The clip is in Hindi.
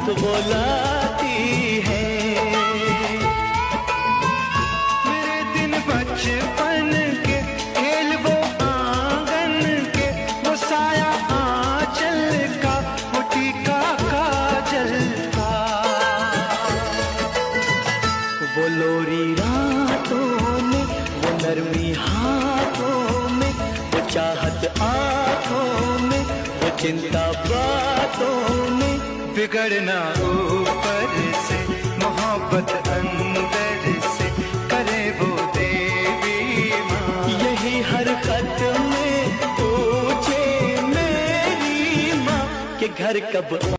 वो लाती है। मेरे दिन बचपन के खेल वो आंगन के, वो साया आंचल का, वो टीका काजल का। वो लोरी रातों में, वो नरमी हाथों में, वो चाहत आंखों में, वो चिंता बातों में। बिगड़ना ऊपर से, मोहब्बत अंदर से, करे वो देवी माँ। यही हर खत में पूछे मेरी माँ कि घर कब